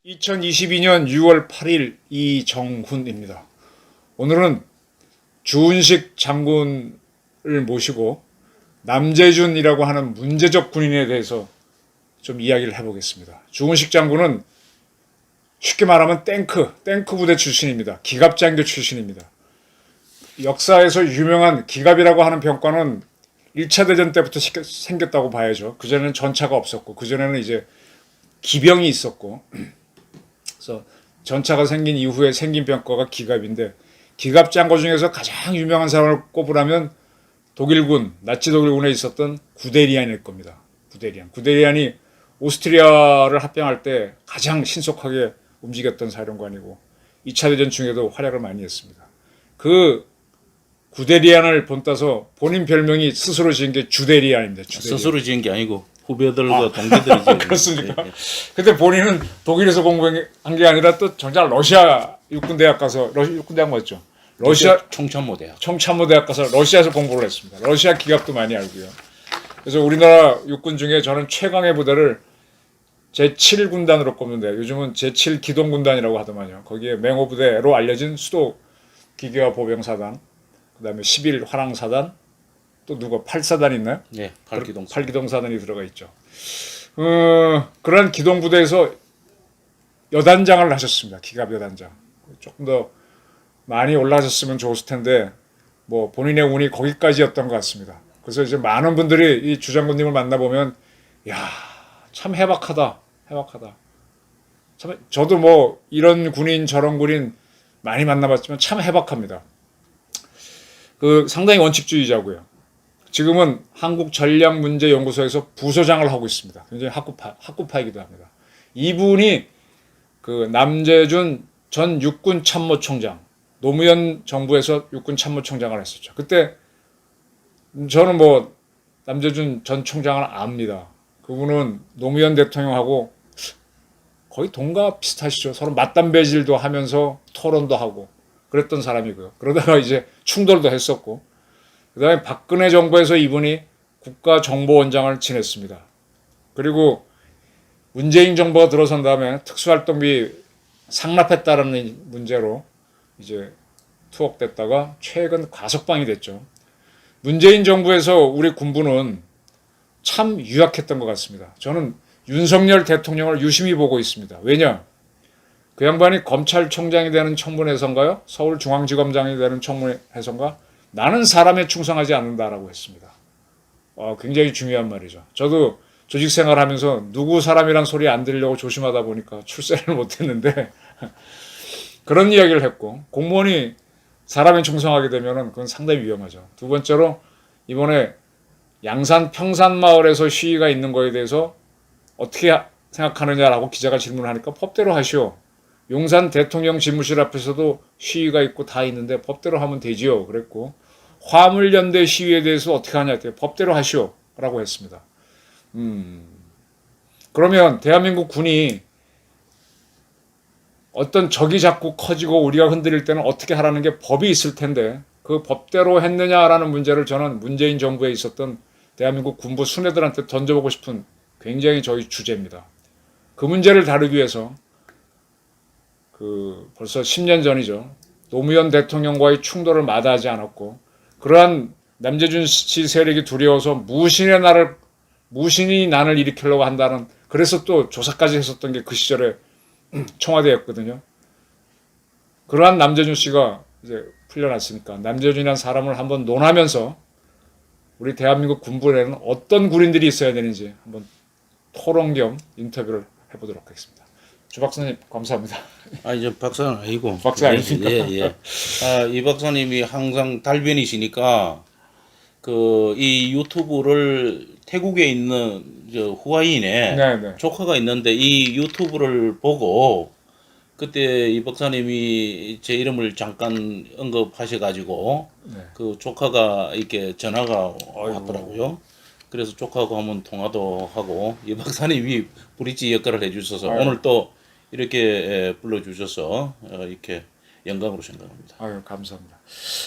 (2022년 6월 8일) 이정훈입니다. 오늘은 주은식 장군을 모시고 남재준이라고 하는 문제적 군인에 대해서 좀 이야기를 해보겠습니다. 주은식 장군은 쉽게 말하면 탱크 부대 출신입니다. 기갑장교 출신입니다. 역사에서 유명한 기갑이라고 하는 병과는 1차 대전 때부터 생겼다고 봐야죠. 그전에는 전차가 없었고, 그전에는 이제 기병이 있었고, 그래서 전차가 생긴 이후에 생긴 병과가 기갑인데, 기갑장교 중에서 가장 유명한 사람을 꼽으라면 독일군, 나치 독일군에 있었던 구데리안일 겁니다. 구데리안이 오스트리아를 합병할 때 가장 신속하게 움직였던 사령관이고 2차 대전 중에도 활약을 많이 했습니다. 그 구데리안을 본따서 본인 별명이 스스로 지은 게 주데리안입니다. 스스로 지은 게 아니고 후배들과 동기들이 지은 그렇습니까? 근데 본인은 독일에서 공부한 게 아니라 또 정작 러시아 육군대학 가서 육군대학 맞죠? 러시아 총참모대학 가서 러시아에서 공부를 했습니다. 러시아 기갑도 많이 알고요. 그래서 우리나라 육군 중에 저는 최강의 부대를 제7군단으로 꼽는데 요즘은 제7기동군단이라고 하더만요. 거기에 맹호부대로 알려진 수도 기계화 보병사단, 그 다음에 11화랑사단, 또 누가 8사단 있나요? 네, 8기동사단이 들어가 있죠. 그런 기동부대에서 여단장을 하셨습니다. 기갑 여단장. 조금 더 많이 올라가셨으면 좋았을 텐데 뭐 본인의 운이 거기까지였던 것 같습니다. 그래서 이제 많은 분들이 이 주장군님을 만나보면 야, 참 해박하다. 참, 저도 뭐 이런 군인 저런 군인 많이 만나봤지만 참 해박합니다. 상당히 원칙주의자고요. 지금은 한국전략문제연구소에서 부소장을 하고 있습니다. 굉장히 학구파이기도 합니다. 이분이 그 남재준 전 육군참모총장, 노무현 정부에서 육군참모총장을 했었죠. 그때 저는 뭐 남재준 전 총장을 압니다. 그분은 노무현 대통령하고 거의 동갑 비슷하시죠. 서로 맞담배질도 하면서 토론도 하고 그랬던 사람이고요. 그러다가 이제 충돌도 했었고, 그 다음에 박근혜 정부에서 이분이 국가정보원장을 지냈습니다. 그리고 문재인 정부가 들어선 다음에 특수활동비 상납했다는 문제로 이제 투옥됐다가 최근 과석방이 됐죠. 문재인 정부에서 우리 군부는 참 유약했던 것 같습니다. 저는 윤석열 대통령을 유심히 보고 있습니다. 왜냐? 그 양반이 검찰총장이 되는 청문회에선가요? 서울중앙지검장이 되는 청문회에선가? 나는 사람에 충성하지 않는다라고 했습니다. 굉장히 중요한 말이죠. 저도 조직생활 하면서 누구 사람이란 소리 안 들으려고 조심하다 보니까 출세를 못했는데 그런 이야기를 했고, 공무원이 사람에 충성하게 되면 그건 상당히 위험하죠. 두 번째로 이번에 양산 평산마을에서 시위가 있는 거에 대해서 어떻게 생각하느냐라고 기자가 질문을 하니까 법대로 하시오. 용산 대통령 집무실 앞에서도 시위가 있고 다 있는데 법대로 하면 되지요. 그랬고, 화물연대 시위에 대해서 어떻게 하냐 했더니 법대로 하시오 라고 했습니다. 그러면 대한민국 군이 어떤 적이 자꾸 커지고 우리가 흔들릴 때는 어떻게 하라는 게 법이 있을 텐데 그 법대로 했느냐라는 문제를 저는 문재인 정부에 있었던 대한민국 군부 수뇌들한테 던져보고 싶은 굉장히 저희 주제입니다. 그 문제를 다루기 위해서 벌써 10년 전이죠. 노무현 대통령과의 충돌을 마다하지 않았고, 그러한 남재준 씨 세력이 두려워서 무신이 난을 일으키려고 한다는, 그래서 또 조사까지 했었던 게 그 시절에 청와대였거든요. 그러한 남재준 씨가 이제 풀려났으니까 남재준이라는 사람을 한번 논하면서 우리 대한민국 군부에는 어떤 군인들이 있어야 되는지 한번 토론 겸 인터뷰를 해보도록 하겠습니다. 주 박사님 감사합니다. 이제 박사는 아니고 박사 아니십니까? 예. 이 박사님이 항상 달변이시니까 이 유튜브를 태국에 있는 후아인에 조카가 있는데 이 유튜브를 보고 그때 이 박사님이 제 이름을 잠깐 언급하셔가지고 그 조카가 이렇게 전화가 왔더라고요. 그래서 조카하고 한번 통화도 하고 이 박사님이 브릿지 역할을 해주셔서 오늘 또 이렇게 불러주셔서 이렇게 영광으로 생각합니다. 아유, 감사합니다.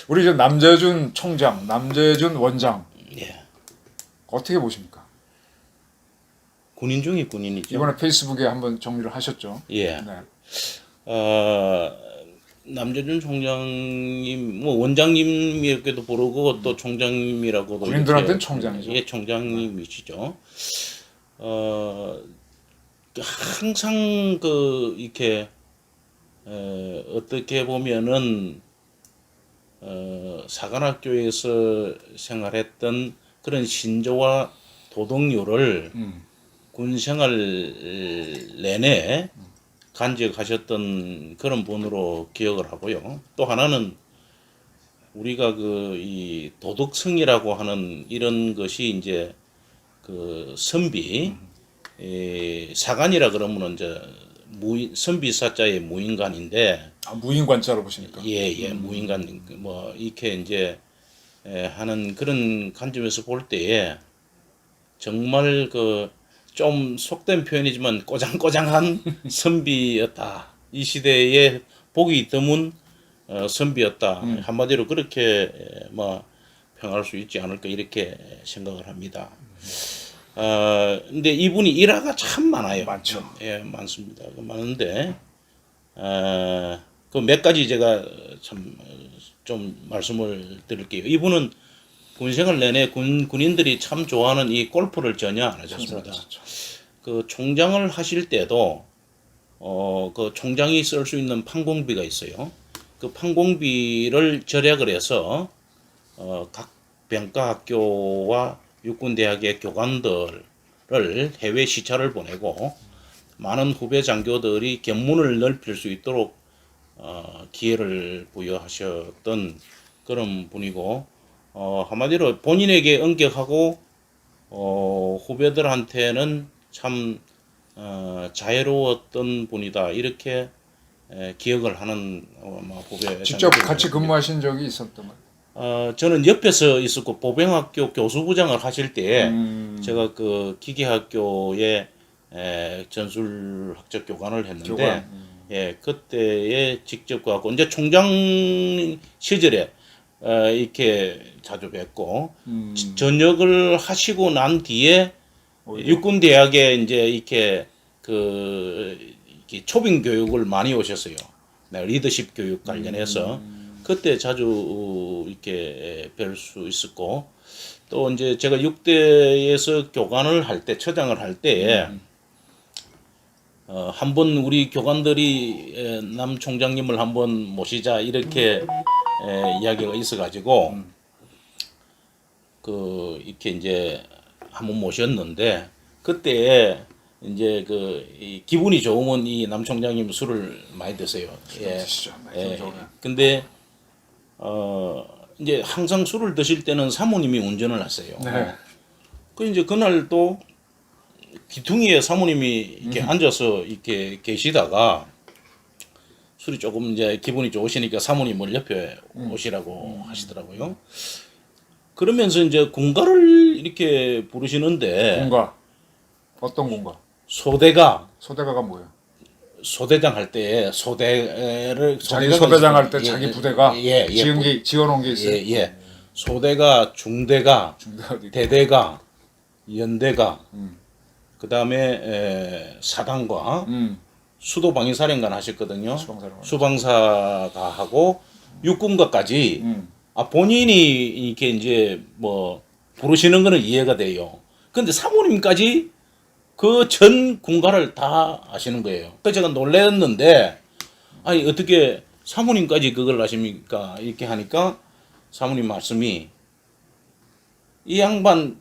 우리 저 남재준 총장, 남재준 원장 예. 어떻게 보십니까? 군인 중에 군인이죠. 이번에 페이스북에 한번 정리를 하셨죠. 예. 네. 남재준 총장님, 뭐 원장님이라고도 부르고 또 총장님이라고도 군인들한테는 총장이죠. 예, 총장님이시죠. 항상 그 이렇게 어떻게 보면은 사관학교에서 생활했던 그런 신조와 도덕률을 군생활 내내 간직하셨던 그런 분으로 기억을 하고요. 또 하나는 우리가 그 이 도덕성이라고 하는 이런 것이 이제 그 선비 사관이라 그러면은 이제 선비 사자의 무인관인데 무인관자로 보시니까. 예, 무인관 뭐 이렇게 이제 하는 그런 관점에서 볼 때에 정말 그 좀 속된 표현이지만 꼬장꼬장한 선비였다. 이 시대에 보기 드문 선비였다. 한마디로 그렇게 뭐 평할 수 있지 않을까 이렇게 생각을 합니다. 근데 이분이 일화가 참 많아요. 많죠. 예, 많습니다. 많은데 그 몇 가지 제가 참 좀 말씀을 드릴게요. 이분은 군생활 내내 군인들이 참 좋아하는 이 골프를 전혀 안 하셨습니다. 그 총장을 하실 때도 그 총장이 쓸 수 있는 판공비가 있어요. 그 판공비를 절약을 해서 각 병가학교와 육군대학의 교관들을 해외 시찰을 보내고 많은 후배 장교들이 견문을 넓힐 수 있도록 기회를 부여하셨던 그런 분이고 한마디로 본인에게 엄격하고 후배들한테는 참 자애로웠던 분이다 이렇게 기억을 하는 후배 직접 같이 근무하신 적이 있었던 거예요? 저는 옆에서 있었고 보병학교 교수부장을 하실 때 제가 그 기계학교에 전술학적 교관을 했는데 예 그때에 직접 가고 이제 총장 시절에 이렇게 자주 뵙고 전역을 하시고 난 뒤에 육군 대학에 이제 이렇게 이렇게 초빙 교육을 많이 오셨어요. 네, 리더십 교육 관련해서 그때 자주 이렇게 뵐 수 있었고 또 이제 제가 6대에서 교관을 할 때 처장을 할 때에 한번 우리 교관들이 남 총장님을 한번 모시자 이렇게 이야기가 있어가지고 그 이렇게 이제 한번 모셨는데 그때 이제 이 기분이 좋으면 이 남 총장님 술을 많이 드세요. 예. 근데 이제 항상 술을 드실 때는 사모님이 운전을 하세요. 네. 그 이제 그날 또 귀퉁이에 사모님이 이렇게 앉아서 이렇게 계시다가 술이 조금 이제 기분이 좋으시니까 사모님을 옆에 오시라고 하시더라고요. 그러면서 이제 군가를 이렇게 부르시는데 군가 어떤 군가? 소대가가 뭐예요? 소대장 할 때 소대를 자기 소대장 할 때 자기 부대가 지어놓은 게 있어요. 예. 소대가, 중대가, 대대가, 연대가, 그 다음에 사단과 수도방위사령관 하셨거든요. 수방사가 하고 육군과까지 본인이 이렇게 이제 뭐 부르시는 거는 이해가 돼요. 근데 사모님까지 그 전 군가를 다 아시는 거예요. 그래서 제가 놀랐는데 아니 어떻게 사모님까지 그걸 아십니까? 이렇게 하니까 사모님 말씀이 이 양반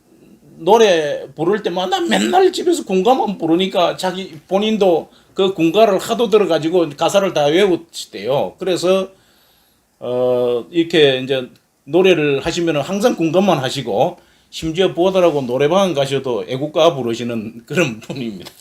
노래 부를 때마다 맨날 집에서 군가만 부르니까 자기 본인도 그 군가를 하도 들어가지고 가사를 다 외우시대요. 그래서 이렇게 이제 노래를 하시면 항상 군가만 하시고 심지어 보더라고 노래방 가셔도 애국가 부르시는 그런 분입니다.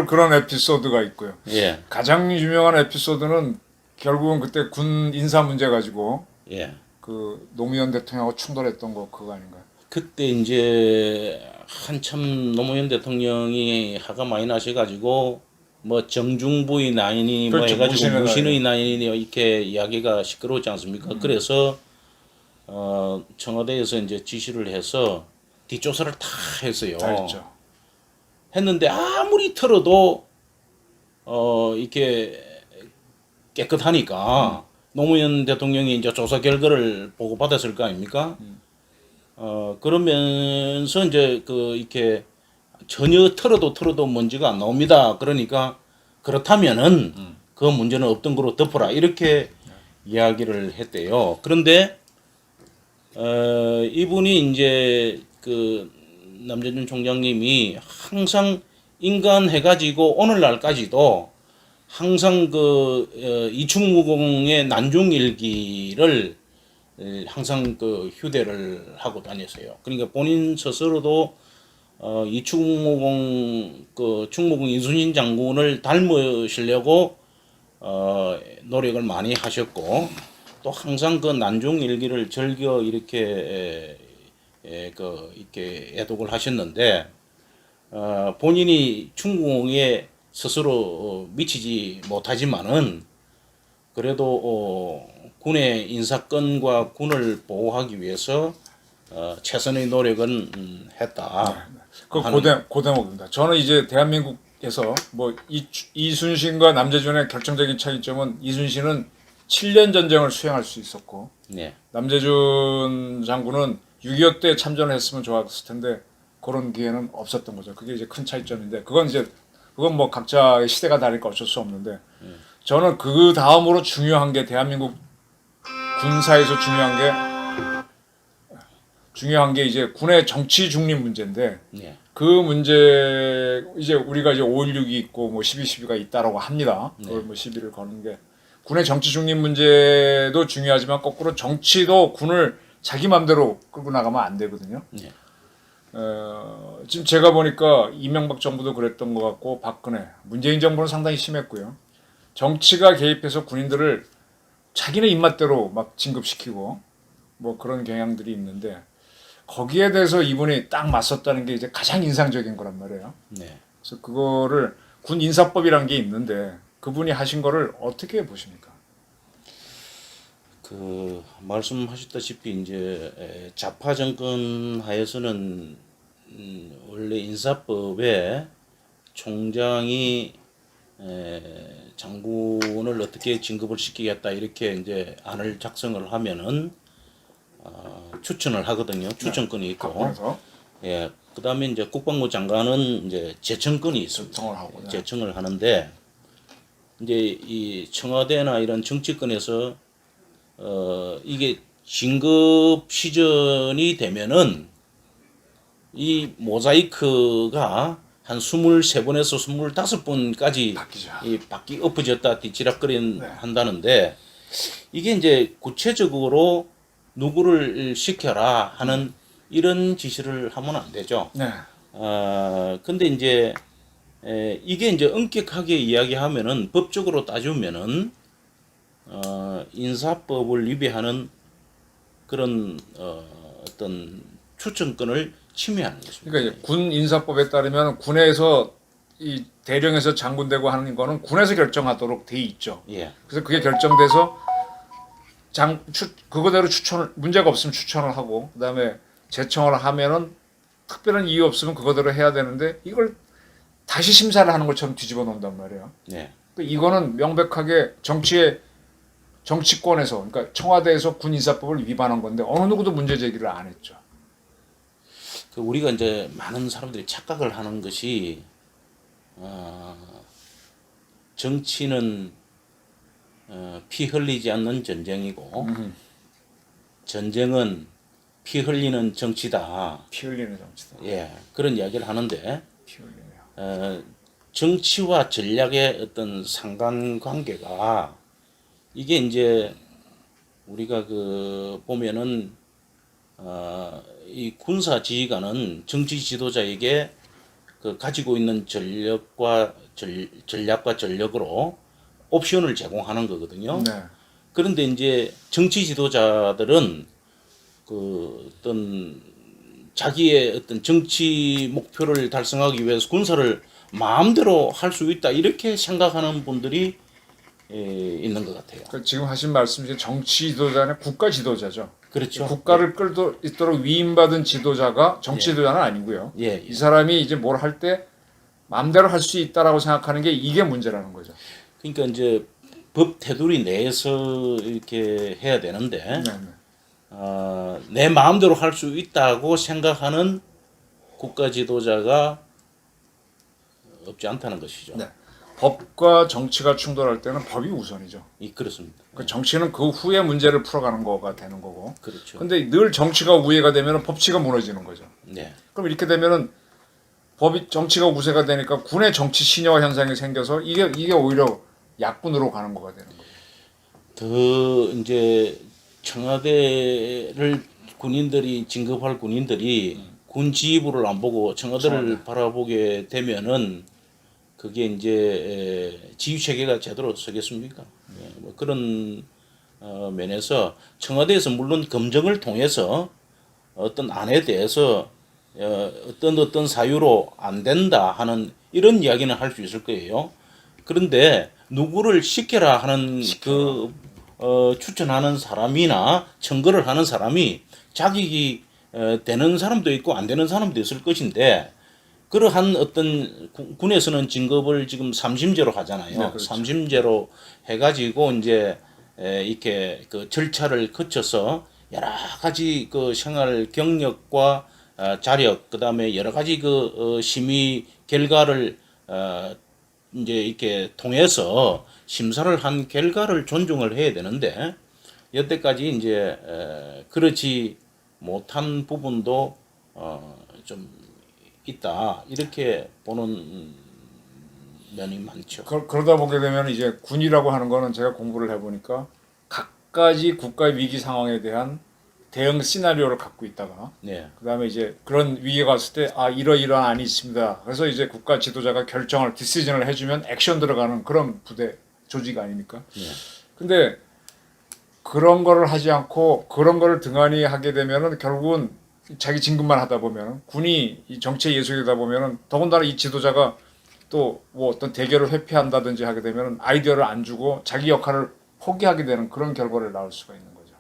그런 에피소드가 있고요. 예. 가장 유명한 에피소드는 결국은 그때 군 인사 문제 가지고 예. 그 노무현 대통령하고 충돌했던 거 그거 아닌가요? 그때 이제 한참 노무현 대통령이 화가 많이 나셔가지고 뭐 정중부의 나인이 뭐 그렇죠. 해가지고 무신의 무신의 나인이 이렇게 이야기가 시끄러웠지 않습니까? 그래서 청와대에서 이제 지시를 해서 뒷조사를 다 했어요. 다 했죠. 했는데 아무리 털어도 이렇게 깨끗하니까 노무현 대통령이 이제 조사 결과를 보고 받았을 거 아닙니까? 그러면서 이제 그 이렇게 전혀 털어도 먼지가 안 나옵니다. 그러니까 그렇다면은 그 문제는 없던 거로 덮어라 이렇게 이야기를 했대요. 그런데 이분이 이제 그 남재준 총장님이 항상 인간해가지고 오늘날까지도 항상 그 이충무공의 난중일기를 항상 그 휴대를 하고 다녔어요. 그러니까 본인 스스로도 이충무공 그 충무공 이순신 장군을 닮으시려고 노력을 많이 하셨고 또 항상 그 난중일기를 즐겨 이렇게 이렇게 애독을 하셨는데 본인이 충무공에 스스로 미치지 못하지만은 그래도 군의 인사권과 군을 보호하기 위해서 최선의 노력은 했다. 그 고대목입니다. 저는 이제 대한민국에서 뭐 이순신과 남재준의 결정적인 차이점은 이순신은 7년 전쟁을 수행할 수 있었고 네. 남재준 장군은 6.25 때 참전을 했으면 좋았을 텐데 그런 기회는 없었던 거죠. 그게 이제 큰 차이점인데 그건 뭐 각자의 시대가 다르니까 어쩔 수 없는데 저는 그 다음으로 중요한 게 대한민국 군사에서 중요한 게 이제 군의 정치 중립 문제인데 네. 그 문제 이제 우리가 이제 5.16이 있고 뭐 12.12가 있다라고 합니다. 그걸 뭐 시비를 거는 게 군의 정치 중립 문제도 중요하지만 거꾸로 정치도 군을 자기 맘대로 끌고 나가면 안 되거든요. 네. 지금 제가 보니까 이명박 정부도 그랬던 것 같고 박근혜, 문재인 정부는 상당히 심했고요. 정치가 개입해서 군인들을 자기네 입맛대로 막 진급시키고 뭐 그런 경향들이 있는데 거기에 대해서 이분이 딱 맞섰다는 게 이제 가장 인상적인 거란 말이에요. 네. 그래서 그거를 군 인사법이라는 게 있는데 그분이 하신 거를 어떻게 보십니까? 그 말씀하셨다시피 이제 좌파 정권 하에서는 원래 인사법에 총장이 장군을 어떻게 진급을 시키겠다 이렇게 이제 안을 작성을 하면은 추천을 하거든요. 추천권이 있고. 그래서 예. 그다음에 이제 국방부 장관은 이제 제청권이 있습니다. 제청을 하고, 네. 제청을 하는데 이제 이 청와대나 이런 정치권에서 이게 진급 시전이 되면은 이 모자이크가 한 23번에서 25번까지 바뀌죠. 엎어졌다 뒤치락거린 한다는데 이게 이제 구체적으로 누구를 시켜라 하는 이런 지시를 하면 안 되죠. 네. 근데 이제 이게 이제 엄격하게 이야기하면은 법적으로 따지면은 인사법을 위배하는 그런 어떤 추천권을 침해하는 것입니다. 그러니까 이제 군 인사법에 따르면 군에서 이 대령에서 장군 되고 하는 거는 군에서 결정하도록 돼 있죠. 예. 그래서 그게 결정돼서 그거대로 문제가 없으면 추천을 하고 그다음에 제청을 하면은 특별한 이유 없으면 그거대로 해야 되는데 이걸 다시 심사를 하는 것처럼 뒤집어 놓는단 말이에요. 네. 그러니까 이거는 명백하게 정치권에서 그러니까 청와대에서 군 인사법을 위반한 건데 어느 누구도 문제 제기를 안 했죠. 그 우리가 이제 많은 사람들이 착각을 하는 것이 정치는 피 흘리지 않는 전쟁이고 전쟁은 피 흘리는 정치다. 피 흘리는 정치다. 예, 그런 이야기를 하는데 피 흘리네요. 정치와 전략의 어떤 상관관계가 이게 이제 우리가 그 보면은 이 군사 지휘관은 정치 지도자에게 그 가지고 있는 전략과 전력으로 옵션을 제공하는 거거든요. 네. 그런데 이제 정치 지도자들은 그 어떤 자기의 어떤 정치 목표를 달성하기 위해서 군사를 마음대로 할 수 있다 이렇게 생각하는 분들이 있는 것 같아요. 그 지금 하신 말씀 이제 정치 지도자는 국가 지도자죠. 그렇죠. 국가를 끌도 있도록 위임받은 지도자가 정치 지도자는 아니고요. 예, 예. 이 사람이 이제 뭘 할 때 마음대로 할 수 있다라고 생각하는 게 이게 문제라는 거죠. 그러니까 이제 법 테두리 내에서 이렇게 해야 되는데 네, 네. 내 마음대로 할 수 있다고 생각하는 국가 지도자가 없지 않다는 것이죠. 네. 법과 정치가 충돌할 때는 법이 우선이죠. 그렇습니다. 그 정치는 그 후에 문제를 풀어가는 거가 되는 거고. 그렇죠. 근데 늘 정치가 우회가 되면 법치가 무너지는 거죠. 네. 그럼 이렇게 되면은 법이 정치가 우세가 되니까 군의 정치 신여화 현상이 생겨서 이게 오히려 약군으로 가는 거가 되는 거죠. 더 이제 청와대를 군인들이 진급할 군인들이 군 지휘부를 안 보고 청와대를 바라보게 되면은 그게 이제 지휘 체계가 제대로 서겠습니까? 뭐 그런 면에서 청와대에서 물론 검증을 통해서 어떤 안에 대해서 어떤 사유로 안 된다 하는 이런 이야기는 할 수 있을 거예요. 그런데 누구를 시켜라 하는 추천하는 사람이나 청구를 하는 사람이 자격이 되는 사람도 있고 안 되는 사람도 있을 것인데 그러한 어떤 군에서는 진급을 지금 삼심제로 하잖아요. 네, 그렇죠. 삼심제로 해가지고 이제 이렇게 그 절차를 거쳐서 여러 가지 그 생활 경력과 자력 그다음에 여러 가지 그 심의 결과를 이제 이렇게 통해서 심사를 한 결과를 존중을 해야 되는데 여태까지 이제 그렇지 못한 부분도 좀 있다 이렇게 보는 면이 많죠. 그러다 보게 되면 이제 군이라고 하는 거는 제가 공부를 해보니까 각가지 국가 위기 상황에 대한 대응 시나리오를 갖고 있다가 네. 그다음에 이제 그런 위기가 왔을 때 이러이러한 안이 있습니다. 그래서 이제 국가 지도자가 결정을 디시전을 해주면 액션 들어가는 그런 부대 조직 아닙니까? 네. 근데 그런 거를 하지 않고 그런 거를 등한히 하게 되면은 결국은 자기 진급만 하다 보면 군이 이 정치에 예속이다 보면은 더군다나 이 지도자가 또 뭐 어떤 대결을 회피한다든지 하게 되면은 아이디어를 안 주고 자기 역할을 포기하게 되는 그런 결과를 낳을 수가 있는 거죠.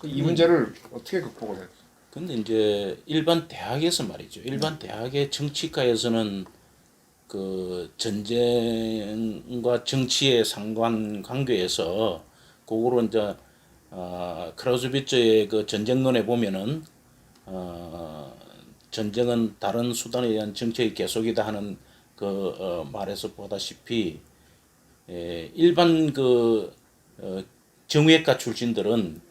이 문제를 어떻게 극복을 해야 돼요? 근데 이제 일반 대학에서 말이죠. 일반 대학의 정치과에서는 그 전쟁과 정치의 상관 관계에서 그거로 이제 크라우즈비츠의 그 전쟁론에 보면은 전쟁은 다른 수단에 의한 정치의 계속이다 하는 그 말에서 보다시피 일반 그 정외과 출신들은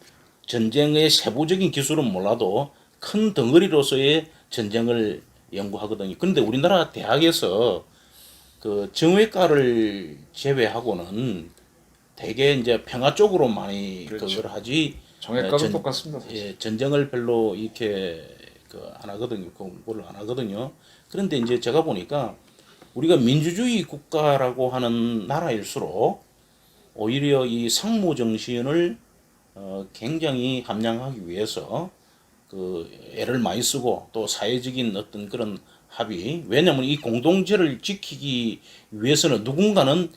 전쟁의 세부적인 기술은 몰라도 큰 덩어리로서의 전쟁을 연구하거든요. 그런데 우리나라 대학에서 그 정외과를 제외하고는 대개 이제 평화 쪽으로 많이 그렇죠. 그걸 하지. 정외과도 똑같습니다. 예, 전쟁을 별로 이렇게 안 하거든요. 공부를 안 하거든요. 그런데 이제 제가 보니까 우리가 민주주의 국가라고 하는 나라일수록 오히려 이 상무 정신을 굉장히 함양하기 위해서 그 애를 많이 쓰고 또 사회적인 어떤 그런 합의, 왜냐하면 이 공동체를 지키기 위해서는 누군가는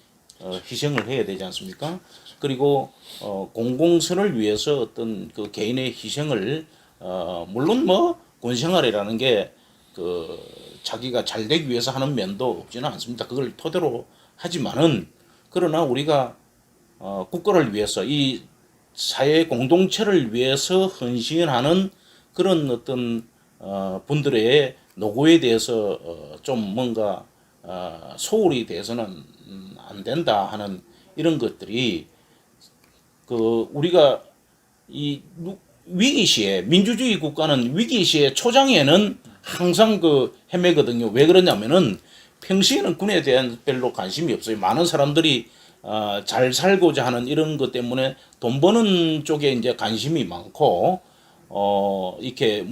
희생을 해야 되지 않습니까? 그리고 공공선을 위해서 어떤 그 개인의 희생을 물론 뭐 군생활이라는 게 그 자기가 잘 되기 위해서 하는 면도 없지는 않습니다. 그걸 토대로 하지만은 그러나 우리가 국가를 위해서 이 사회 공동체를 위해서 헌신하는 그런 어떤 분들의 노고에 대해서 좀 뭔가 소홀히 대해서는 안 된다 하는 이런 것들이 그 우리가 이 위기 시에 민주주의 국가는 위기 시에 초장에는 항상 그 헤매거든요. 왜 그러냐면은 평시에는 군에 대한 별로 관심이 없어요. 많은 사람들이 잘 살고자 하는 이런 것 때문에 돈 버는 쪽에 이제 관심이 많고 이렇게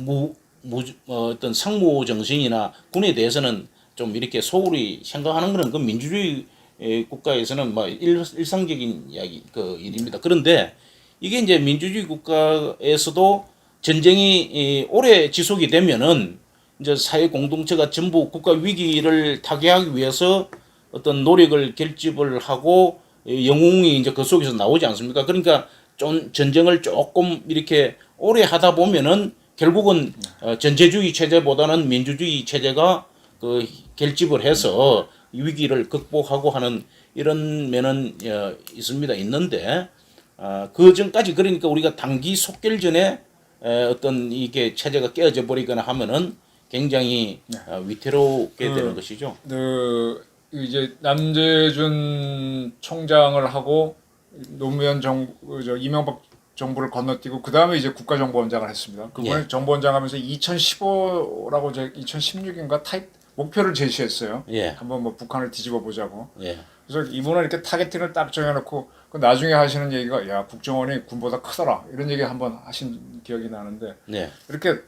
어떤 상무 정신이나 군에 대해서는 좀 이렇게 소홀히 생각하는 거는 그 민주주의 국가에서는 뭐 일상적인 이야기 그 일입니다. 그런데 이게 이제 민주주의 국가에서도 전쟁이 오래 지속이 되면은 이제 사회 공동체가 전부 국가 위기를 타개하기 위해서 어떤 노력을 결집을 하고 영웅이 이제 그 속에서 나오지 않습니까? 그러니까 좀 전쟁을 조금 이렇게 오래 하다 보면은 결국은 전체주의 체제보다는 민주주의 체제가 그 결집을 해서 위기를 극복하고 하는 이런 면은 있습니다. 있는데 그 전까지 그러니까 우리가 단기 속결 전에 어떤 이게 체제가 깨어져 버리거나 하면은 굉장히 위태롭게 되는 것이죠. 그 이제 남재준 총장을 하고 노무현 이명박 정부를 건너뛰고 그 다음에 이제 국가정보원장을 했습니다. 그분이 정보원장 하면서 2015라고 2016인가 목표를 제시했어요. 예. 한번 뭐 북한을 뒤집어 보자고. 예. 그래서 이분은 이렇게 타겟팅을 딱 정해놓고 그 나중에 하시는 얘기가 야 국정원이 군보다 크더라 이런 얘기 한번 하신 기억이 나는데 네. 이렇게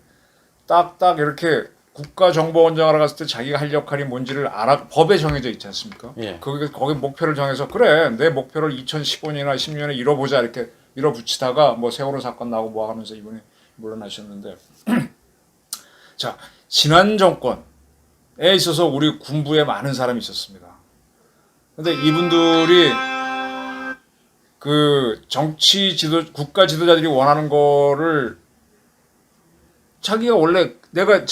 딱딱 이렇게 국가정보원장을 갔을 때 자기가 할 역할이 뭔지를 법에 정해져 있지 않습니까? 예. 거기 목표를 정해서 그래 내 목표를 2015년이나 10년에 이뤄보자 이렇게 밀어붙이다가 뭐 세월호 사건 나오고 뭐 하면서 이분이 물러나셨는데 자 지난 정권에 있어서 우리 군부에 많은 사람이 있었습니다. 근데 이분들이 그 국가 지도자들이 원하는 거를 자기가 원래 내가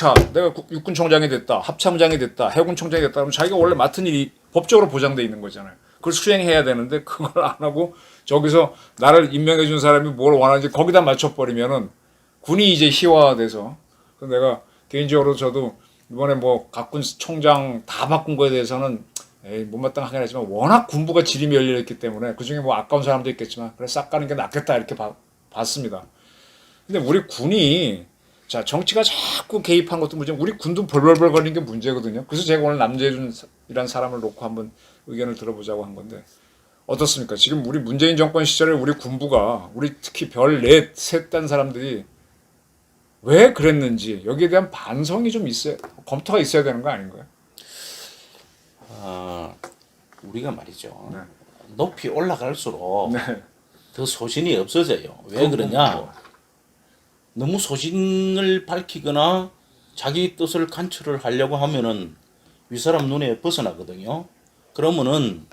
육군 총장이 됐다, 합참장이 됐다, 해군 총장이 됐다 그러면 자기가 원래 맡은 일이 법적으로 보장돼 있는 거잖아요. 그걸 수행해야 되는데 그걸 안 하고 저기서 나를 임명해 준 사람이 뭘 원하는지 거기다 맞춰 버리면은 군이 이제 희화화돼서 그래서 내가 개인적으로 저도 이번에 뭐 각군 총장 다 바꾼 거에 대해서는 못마땅하긴 하지만 워낙 군부가 지림이 열려있기 때문에 그중에 뭐 아까운 사람도 있겠지만 그래 싹 가는 게 낫겠다 이렇게 봤습니다. 근데 우리 군이 자 정치가 자꾸 개입한 것도 문제 우리 군도 벌벌벌 거리는 게 문제거든요. 그래서 제가 오늘 남재준이라는 사람을 놓고 한번 의견을 들어보자고 한 건데 어떻습니까? 지금 우리 문재인 정권 시절에 우리 군부가 우리 특히 별 넷, 셋단 사람들이 왜 그랬는지 여기에 대한 반성이 좀 있어야 검토가 있어야 되는 거 아닌가요? 우리가 말이죠. 네. 높이 올라갈수록 네. 더 소신이 없어져요. 왜 그러냐? 너무 소신을 밝히거나 자기 뜻을 간추를 하려고 하면은 윗사람 눈에 벗어나거든요. 그러면은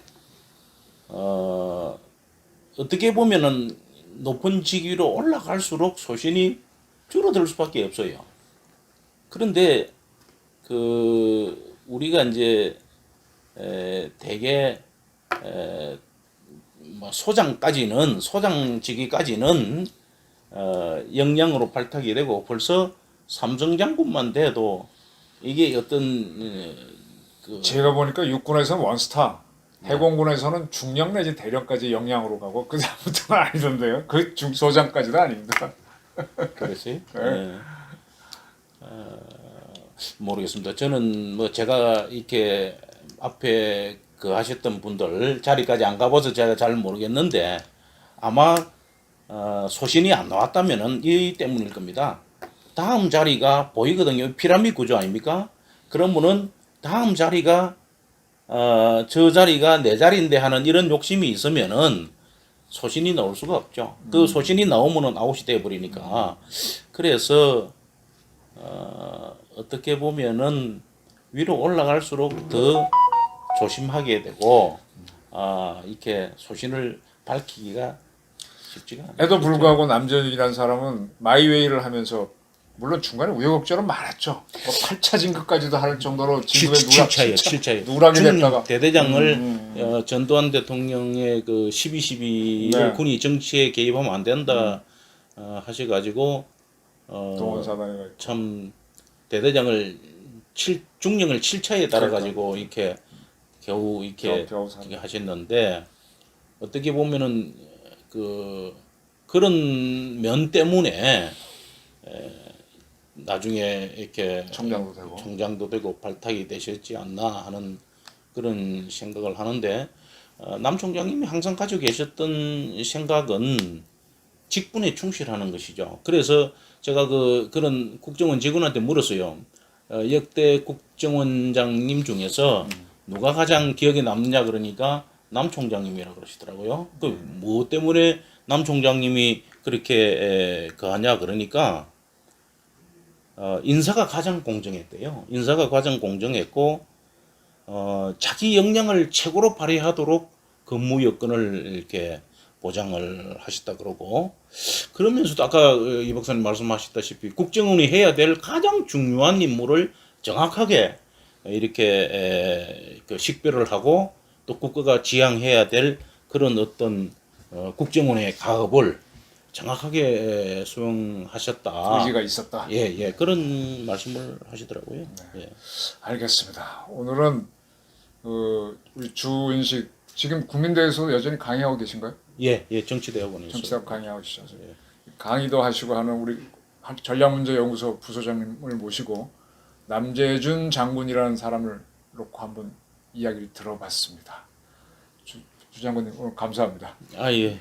어떻게 보면은 높은 직위로 올라갈수록 소신이 줄어들 수밖에 없어요. 그런데 그 우리가 이제 대개 뭐 소장직위까지는 역량으로 발탁이 되고 벌써 삼성 장군만 돼도 이게 어떤 제가 보니까 육군에서는 원스타, 해공군에서는 중령 내지 대령까지 역량으로 가고 그 다음부터는 아니던데요. 그 중소장까지도 아닙니다. 그렇지? 네. 모르겠습니다. 저는 뭐 제가 이렇게 앞에 그 하셨던 분들 자리까지 안 가봐서 제가 잘 모르겠는데 아마 소신이 안 나왔다면은 이 때문일 겁니다. 다음 자리가 보이거든요. 피라미드 구조 아닙니까? 그러면은 다음 자리가 저 자리가 내 자리인데 하는 이런 욕심이 있으면은 소신이 나올 수가 없죠. 그 소신이 나오면은 아웃이 돼 버리니까. 그래서 어떻게 보면은 위로 올라갈수록 더 조심하게 되고 이렇게 소신을 밝히기가 쉽지가 않아요. 에도 불구하고 남재준이라는 사람은 마이웨이를 하면서 물론 중간에 우여곡절은 많았죠. 뭐 8차 진급까지도 할 정도로 진급에 7차예요. 누락이 됐다가 대대장을 전두환 대통령의 그 12.12를 네. 군이 정치에 개입하면 안 된다 하셔가지고 동원사단이 참 대대장을 중령을 7차에 달아가지고 이렇게 겨우 이렇게 하셨는데 어떻게 보면은 그런 면 때문에 나중에 이렇게 총장도 되고 발탁이 되셨지 않나 하는 그런 생각을 하는데 남 총장님이 항상 가지고 계셨던 생각은 직분에 충실하는 것이죠. 그래서 제가 그런 국정원 직원한테 물었어요. 역대 국정원장님 중에서 누가 가장 기억에 남느냐 그러니까 남 총장님이라고 그러시더라고요. 뭐 때문에 남 총장님이 그렇게 하냐 그러니까 인사가 가장 공정했대요. 인사가 가장 공정했고 자기 역량을 최고로 발휘하도록 근무 여건을 이렇게 보장을 하셨다 그러고 그러면서도 아까 이 박사님 말씀하셨다시피 국정원이 해야 될 가장 중요한 임무를 정확하게 이렇게 그 식별을 하고 또 국가가 지향해야 될 그런 어떤 국정원의 가업을 정확하게 수행하셨다. 의지가 있었다. 예, 그런 말씀을 하시더라고요. 예. 알겠습니다. 오늘은 우리 주인식 지금 국민대에서 여전히 강의하고 계신가요? 예, 정치대학원에서. 정치학 강의하고 계시죠. 강의도 하시고 하는 우리 전략문제연구소 부소장님을 모시고 남재준 장군이라는 사람을 놓고 한번 이야기를 들어봤습니다. 주 장군님 오늘 감사합니다. 아, 예.